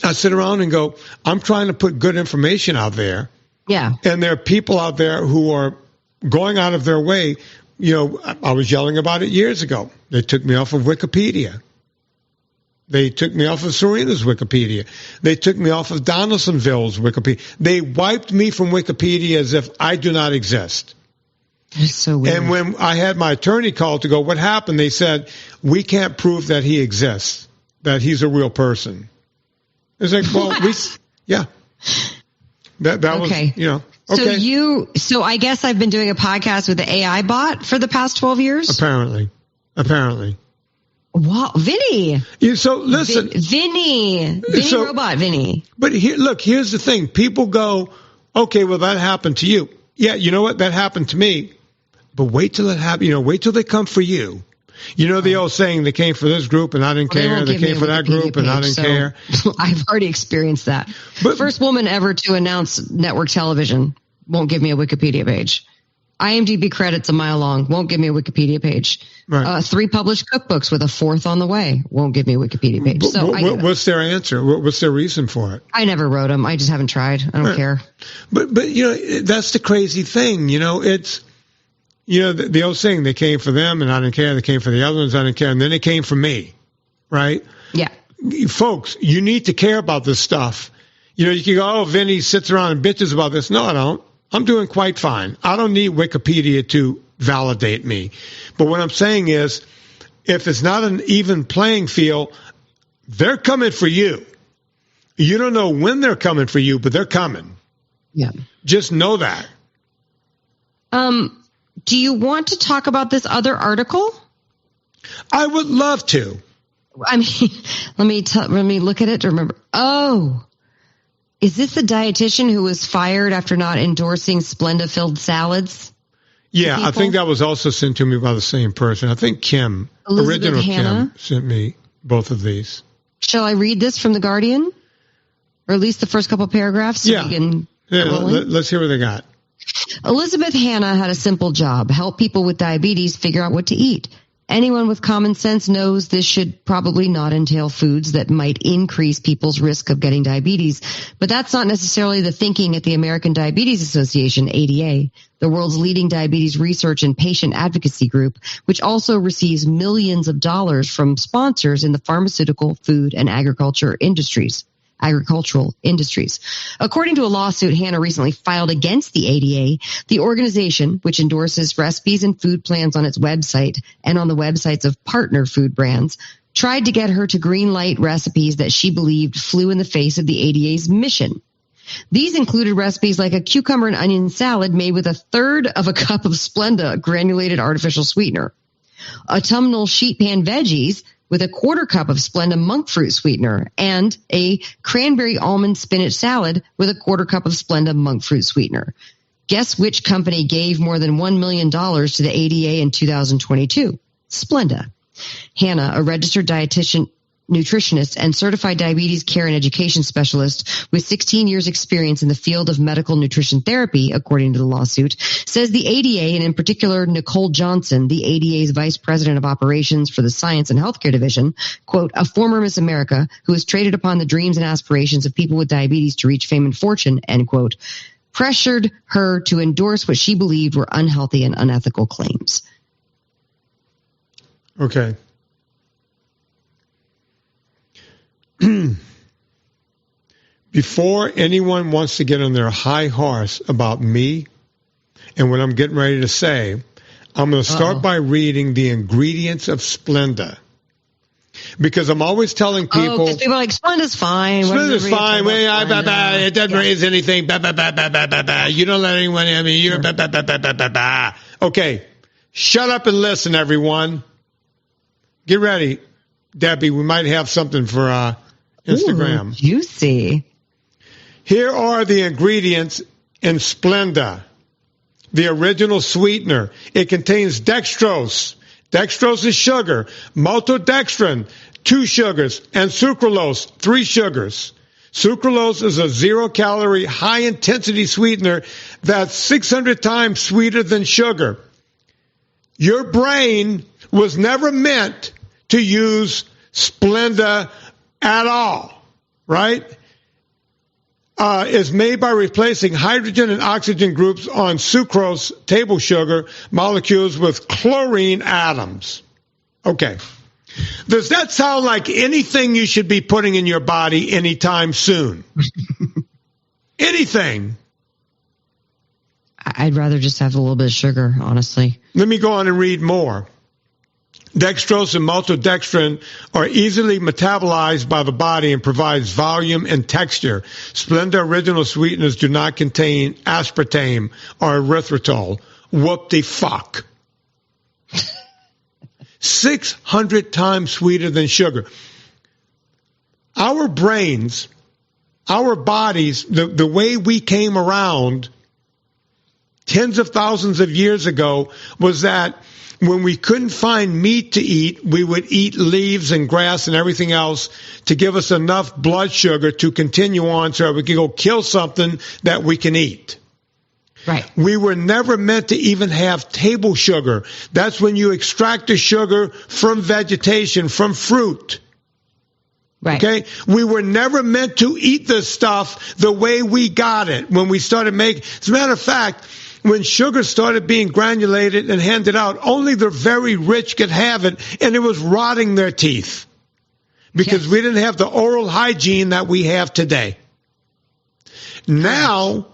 I sit around and go, I'm trying to put good information out there. Yeah. And there are people out there who are going out of their way. I was yelling about it years ago. They took me off of Wikipedia. They took me off of Serena's Wikipedia. They took me off of Donaldsonville's Wikipedia. They wiped me from Wikipedia as if I do not exist. That's so weird. And when I had my attorney call to go, what happened? They said, we can't prove that he exists, that he's a real person. It's like, well, that okay. was, okay. So I guess I've been doing a podcast with the AI bot for the past 12 years? Apparently. Wow, Vinny. So listen. Vinny robot, Vinny. But here's the thing. People go, okay, well, that happened to you. Yeah, you know what? That happened to me. But wait till it happens. Wait till they come for you. The old saying, they came for this group and I didn't care. They came for that group and I didn't care. I've already experienced that. But first woman ever to announce network television won't give me a Wikipedia page. IMDb credits a mile long, won't give me a Wikipedia page. Right. 3 published cookbooks with a 4th on the way, won't give me a Wikipedia page. So what's their answer? What's their reason for it? I never wrote them. I just haven't tried. I don't care. But that's the crazy thing. It's the old saying, they came for them and I didn't care. They came for the other ones, I didn't care, and then they came for me, right? Yeah. Folks, you need to care about this stuff. You can go, oh, Vinny sits around and bitches about this. No, I don't. I'm doing quite fine. I don't need Wikipedia to validate me. But what I'm saying is, if it's not an even playing field, they're coming for you. You don't know when they're coming for you, but they're coming. Yeah. Just know that. Do you want to talk about this other article? I would love to. I mean, let me look at it to remember. Oh, is this the dietitian who was fired after not endorsing Splenda-filled salads? Yeah, I think that was also sent to me by the same person. I think Kim, Elizabeth original Hanna? Kim, sent me both of these. Shall I read this from The Guardian? Or at least the first couple paragraphs? So Yeah. we can Let's hear what they got. Elizabeth Hanna had a simple job: help people with diabetes figure out what to eat. Anyone with common sense knows this should probably not entail foods that might increase people's risk of getting diabetes. But that's not necessarily the thinking at the American Diabetes Association, ADA, the world's leading diabetes research and patient advocacy group, which also receives millions of dollars from sponsors in the pharmaceutical, food, and agricultural industries. According to a lawsuit Hanna recently filed against the ADA, the organization, which endorses recipes and food plans on its website and on the websites of partner food brands, tried to get her to greenlight recipes that she believed flew in the face of the ADA's mission. These included recipes like a cucumber and onion salad made with 1/3 of a cup of Splenda granulated artificial sweetener, autumnal sheet pan veggies with 1/4 cup of Splenda monk fruit sweetener, and a cranberry almond spinach salad with 1/4 cup of Splenda monk fruit sweetener. Guess which company gave more than $1 million to the ADA in 2022? Splenda. Hanna, a registered dietitian, nutritionist, and certified diabetes care and education specialist with 16 years experience in the field of medical nutrition therapy, according to the lawsuit, says the ADA, and in particular Nicole Johnson, the ADA's vice president of operations for the Science and Healthcare Division, quote, a former Miss America who has traded upon the dreams and aspirations of people with diabetes to reach fame and fortune, end quote, pressured her to endorse what she believed were unhealthy and unethical claims. Okay. Before anyone wants to get on their high horse about me and what I'm getting ready to say, I'm going to start by reading the ingredients of Splenda. Because I'm always telling people... because people are like, Splenda's fine. Splenda's fine. It doesn't raise anything. You don't let anyone... I mean, you're... Okay. Shut up and listen, everyone. Get ready. Debbie, we might have something for Instagram. Ooh, juicy. Here are the ingredients in Splenda, the original sweetener. It contains dextrose. Dextrose is sugar. Maltodextrin, 2 sugars. And sucralose, 3 sugars. Sucralose is a 0-calorie, high-intensity sweetener that's 600 times sweeter than sugar. Your brain was never meant to use Splenda at all, right? Is made by replacing hydrogen and oxygen groups on sucrose, table sugar molecules with chlorine atoms. Okay. Does that sound like anything you should be putting in your body anytime soon? Anything? I'd rather just have a little bit of sugar, honestly. Let me go on and read more. Dextrose and maltodextrin are easily metabolized by the body and provides volume and texture. Splenda original sweeteners do not contain aspartame or erythritol. Whoop-de-fuck. 600 times sweeter than sugar. Our brains, our bodies, the way we came around tens of thousands of years ago was that when we couldn't find meat to eat, we would eat leaves and grass and everything else to give us enough blood sugar to continue on so we could go kill something that we can eat. Right. We were never meant to even have table sugar. That's when you extract the sugar from vegetation, from fruit. Right. Okay? We were never meant to eat this stuff the way we got it when we started making. As a matter of fact, when sugar started being granulated and handed out, only the very rich could have it, and it was rotting their teeth because we didn't have the oral hygiene that we have today. Now,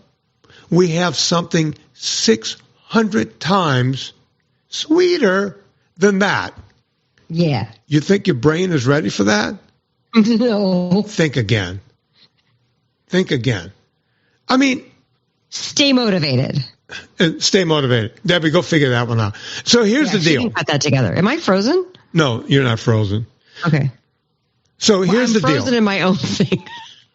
we have something 600 times sweeter than that. Yeah. You think your brain is ready for that? No. Think again. Think again. I mean, stay motivated. Stay motivated. Debbie, go figure that one out. So here's the deal. Put that together. Am I frozen? No, you're not frozen. Okay. So here's the deal. I'm frozen in my own thing.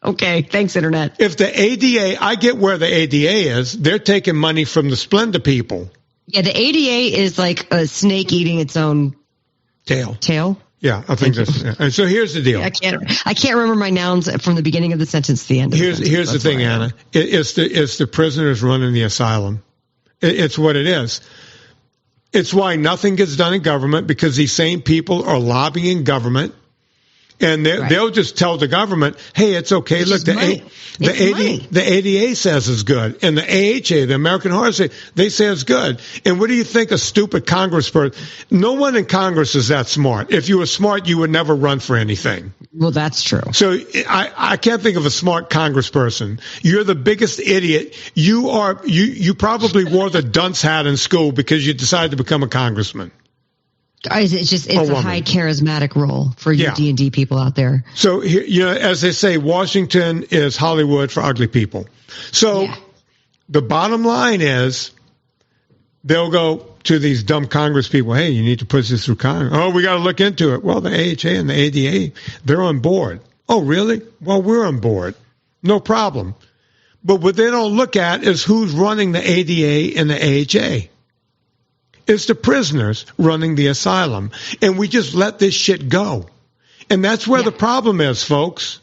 Okay. Thanks, Internet. If the ADA, I get where the ADA is. They're taking money from the Splenda people. Yeah, the ADA is like a snake eating its own tail. Yeah, I think that's. Yeah. And so here's the deal. I can't remember my nouns from the beginning of the sentence to the end. Here's the thing, Anna. It's the prisoners running the asylum. It's what it is. It's why nothing gets done in government, because these same people are lobbying government. And they'll just tell the government, hey, it's okay. Look, the ADA says it's good. And the AHA, the American Heart Association, they say it's good. And what do you think a stupid congressperson? No one in Congress is that smart. If you were smart, you would never run for anything. Well, that's true. So I can't think of a smart congressperson. You're the biggest idiot. You probably wore the dunce hat in school because you decided to become a congressman. It's a high charismatic role for you D&D people out there. So, as they say, Washington is Hollywood for ugly people. So the bottom line is they'll go to these dumb Congress people, hey, you need to push this through Congress. Oh, we got to look into it. Well, the AHA and the ADA, they're on board. Oh, really? Well, we're on board. No problem. But what they don't look at is who's running the ADA and the AHA. It's the prisoners running the asylum. And we just let this shit go. And that's where the problem is, folks.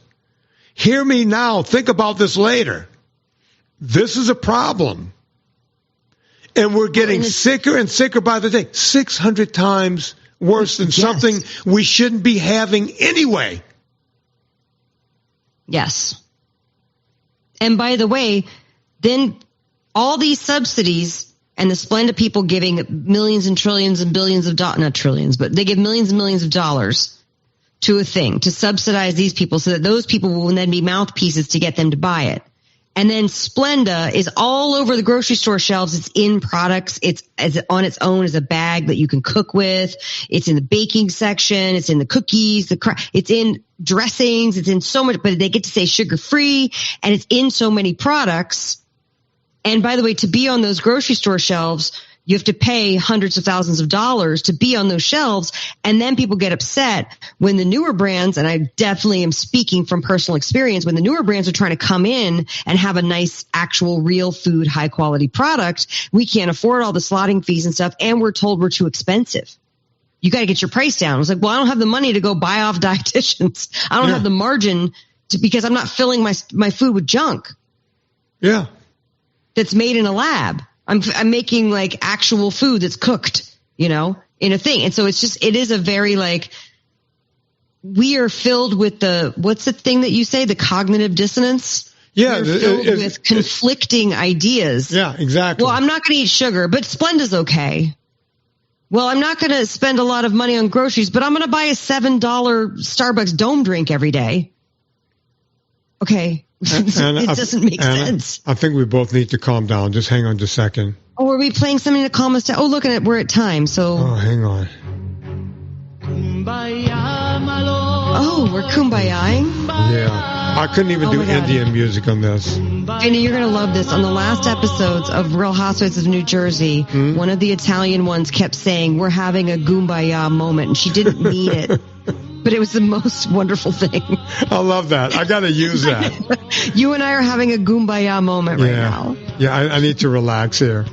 Hear me now. Think about this later. This is a problem. And we're getting sicker and sicker by the day. 600 times worse than something we shouldn't be having anyway. Yes. And by the way, then all these subsidies and the Splenda people giving millions and trillions and billions of dollars, not trillions, but they give millions and millions of dollars to a thing to subsidize these people so that those people will then be mouthpieces to get them to buy it. And then Splenda is all over the grocery store shelves. It's in products. It's on its own as a bag that you can cook with. It's in the baking section. It's in the cookies. It's in dressings. It's in so much, but they get to say sugar free, and it's in so many products. And by the way, to be on those grocery store shelves, you have to pay hundreds of thousands of dollars to be on those shelves. And then people get upset when the newer brands, and I definitely am speaking from personal experience, when the newer brands are trying to come in and have a nice, actual, real food, high quality product, we can't afford all the slotting fees and stuff. And we're told we're too expensive. You got to get your price down. I was like, well, I don't have the money to go buy off dietitians. I don't have the margin because I'm not filling my food with junk. Yeah. That's made in a lab. I'm making like actual food that's cooked, in a thing. And so it is a very we are filled with what's the thing that you say? The cognitive dissonance? Yeah. We're filled with conflicting ideas. Yeah, exactly. Well, I'm not going to eat sugar, but Splenda's okay. Well, I'm not going to spend a lot of money on groceries, but I'm going to buy a $7 Starbucks Dome drink every day. Okay. It doesn't make sense. I think we both need to calm down. Just hang on just a second. Oh, are we playing something to calm us down? Oh, look at it. We're at time. So. Oh, hang on. Oh, we're kumbayaing? Yeah. I couldn't even do Indian music on this. Vinny, you're going to love this. On the last episodes of Real Housewives of New Jersey, one of the Italian ones kept saying, we're having a kumbaya moment. And she didn't mean it. But it was the most wonderful thing. I love that. I got to use that. You and I are having a kumbaya moment right now. Yeah, I need to relax here.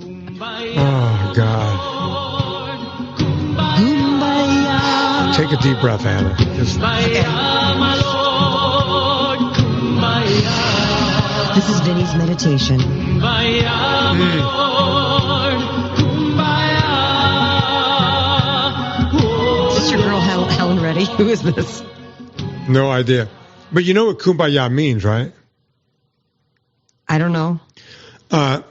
Oh, God. Kumbaya. Take a deep breath, Anna. This is Vinny's meditation. Is this your girl Helen Reddy? Who is this? No idea. But you know what kumbaya means, right? I don't know. I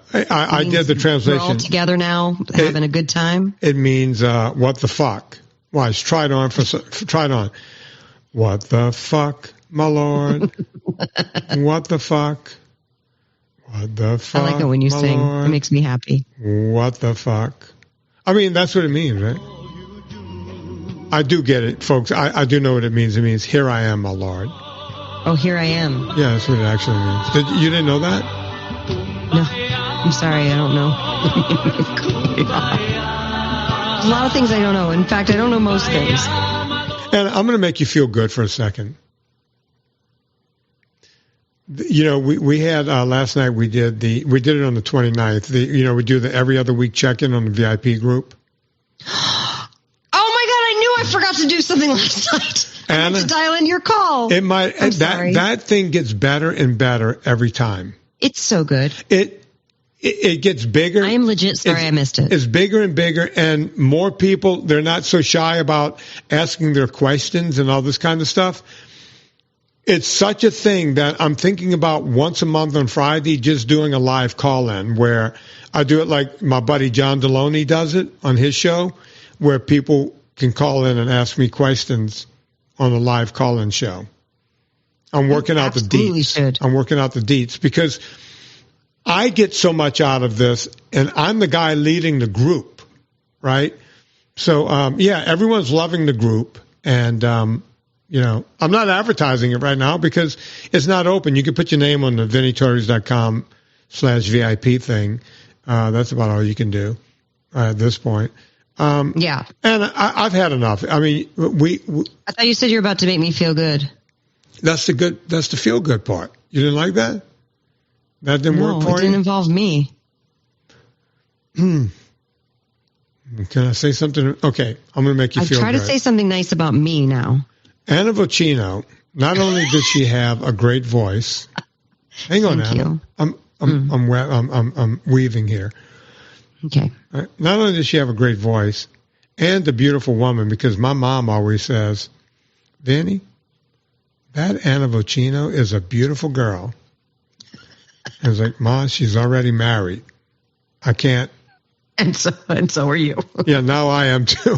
did the translation. We're all together now, having a good time. It means what the fuck. Watch, try it on. Try it on. What the fuck, my lord? What the fuck? What the fuck? I like it when you sing. Lord? It makes me happy. What the fuck? I mean, that's what it means, right? I do get it, folks. I do know what it means. It means, here I am, my lord. Oh, here I am. Yeah, that's what it actually means. You didn't know that? No. I'm sorry, I don't know. A lot of things I don't know. In fact, I don't know most things. And I'm going to make you feel good for a second. You know, we had last night. We did it on the 29th. We do the every other week check-in on the VIP group. Oh my God! I knew I forgot to do something last night. Anna, to dial in your call. It might. That thing gets better and better every time. It's so good. It gets bigger. I am legit sorry I missed it. It's bigger and bigger, and more people. They're not so shy about asking their questions and all this kind of stuff. It's such a thing that I'm thinking about once a month on Friday, just doing a live call-in where I do it like my buddy John Deloney does it on his show, where people can call in and ask me questions on a live call-in show. I'm working out the deets. I'm working out the deets because I get so much out of this, and I'm the guy leading the group, right? So, everyone's loving the group, and I'm not advertising it right now because it's not open. You can put your name on the VinnyTorres.com/VIP thing. That's about all you can do at this point. Yeah. And I've had enough. I mean, I thought you said you were about to make me feel good. That's the feel good part. You didn't like that? That didn't work for you? No, it didn't involve me. Can I say something? Okay, I'm going to make you feel good. Try to say something nice about me now. Anna Vocino, not only does she have a great voice. Hang on, Anna. I'm weaving here. Okay. Not only does she have a great voice and a beautiful woman, because my mom always says, Vinny, that Anna Vocino is a beautiful girl. I was like, Ma, she's already married. I can't. And so are you. Yeah, now I am too.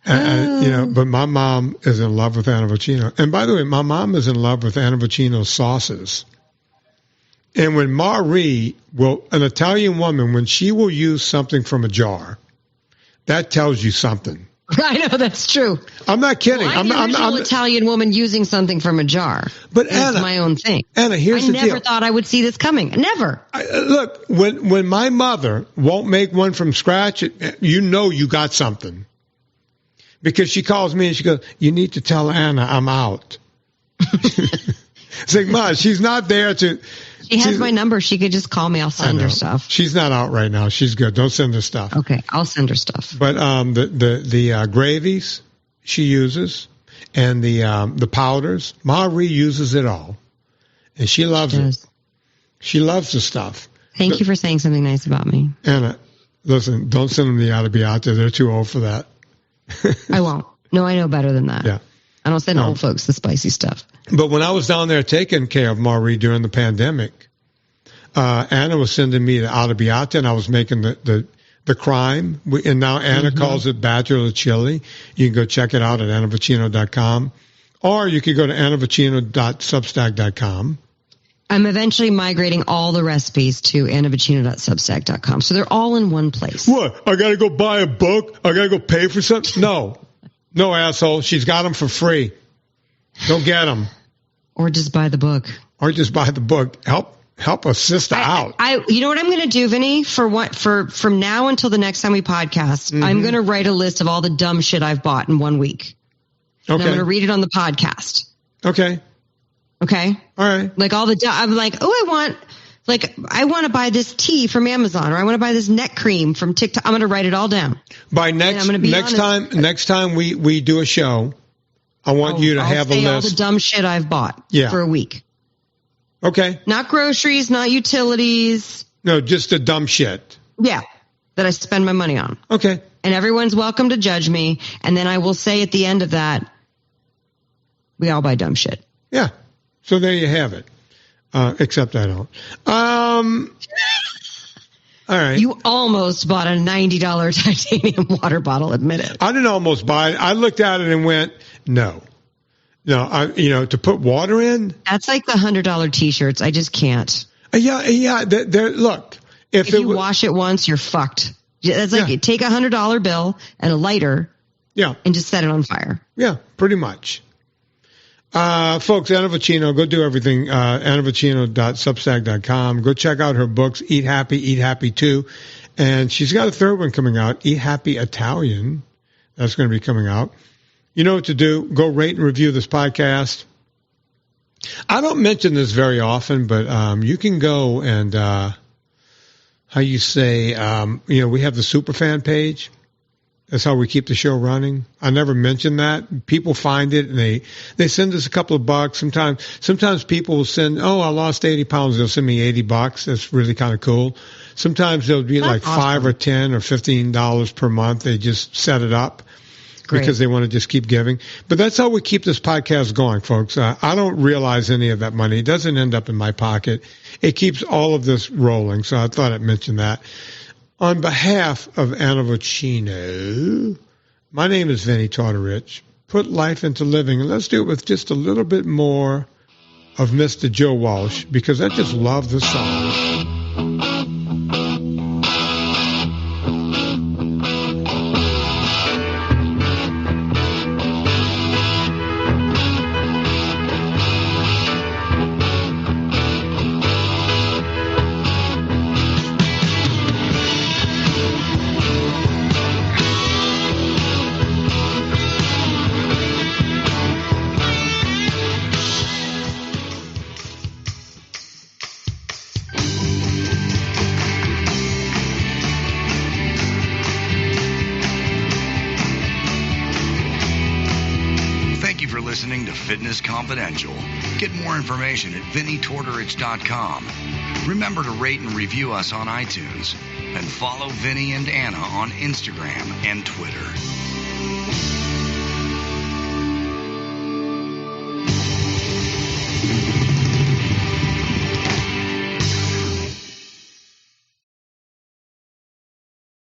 But my mom is in love with Anna Vocino. And by the way, my mom is in love with Anna Vocino's sauces. And when an Italian woman, when she will use something from a jar, that tells you something. I know, that's true. I'm not kidding. Well, I'm an Italian woman using something from a jar. But Anna, it's my own thing. Anna, here's the deal. I never thought I would see this coming. Never. Look, when my mother won't make one from scratch, you got something. Because she calls me and she goes, you need to tell Anna I'm out. It's like, Ma, she's not there to... She has my number. She could just call me. I'll send her stuff. She's not out right now. She's good. Don't send her stuff. Okay, I'll send her stuff. But the gravies she uses and the powders, Marie uses it all, and she loves it. She loves the stuff. Thank you for saying something nice about me. Anna, listen, don't send them the Arrabbiata. They're too old for that. I won't. No, I know better than that. Yeah. I don't send old folks the spicy stuff. But when I was down there taking care of Marie during the pandemic, Anna was sending me the Arrabbiata, and I was making the crime. And now Anna calls it Bachelor Chili. You can go check it out at AnnaVocino.com. Or you could go to AnnaVocino.substack.com. I'm eventually migrating all the recipes to AnnaVocino.substack.com. So they're all in one place. What? I got to go buy a book? I got to go pay for something? No, asshole. She's got them for free. Go get them. Or just buy the book. Help a sister out. You know what I'm going to do, Vinny? From now until the next time we podcast, I'm going to write a list of all the dumb shit I've bought in 1 week. Okay. And I'm going to read it on the podcast. Okay. Okay. All right. Like I'm like, I want to buy this tea from Amazon, or I want to buy this neck cream from TikTok. I'm going to write it all down. By next time we do a show, I want you to have a list. All the dumb shit I've bought for a week. Okay. Not groceries, not utilities. No, just the dumb shit. Yeah, that I spend my money on. Okay. And everyone's welcome to judge me. And then I will say at the end of that, we all buy dumb shit. Yeah. So there you have it. Except I don't. All right. You almost bought a $90 titanium water bottle. Admit it. I didn't almost buy it. I looked at it and went, no. To put water in. That's like the $100 T-shirts. I just can't. Yeah. Look, if you wash it once, you're fucked. That's like take a $100 bill and a lighter. Yeah. And just set it on fire. Yeah, pretty much. Folks, Anna Vocino, go do everything. AnnaVocino.substack.com. Go check out her books, Eat Happy 2. And she's got a third one coming out, Eat Happy Italian. That's going to be coming out. You know what to do. Go rate and review this podcast. I don't mention this very often, but you can go and, we have the Superfan page. That's how we keep the show running. I never mention that. People find it and they send us a couple of bucks. Sometimes people will send, I lost 80 pounds. They'll send me $80. That's really kind of cool. Sometimes they'll be like $5 or $10 or $15 per month. They just set it up. Great. Because they want to just keep giving. But that's how we keep this podcast going, folks. I don't realize any of that money. It doesn't end up in my pocket. It keeps all of this rolling. So I thought I'd mention that. On behalf of Anna Vocino, my name is Vinny Tortorich. Put life into living, and let's do it with just a little bit more of Mr. Joe Walsh, because I just love the song. Fitness Confidential. Get more information at VinnyTortorich.com. Remember to rate and review us on iTunes and follow Vinny and Anna on Instagram and Twitter.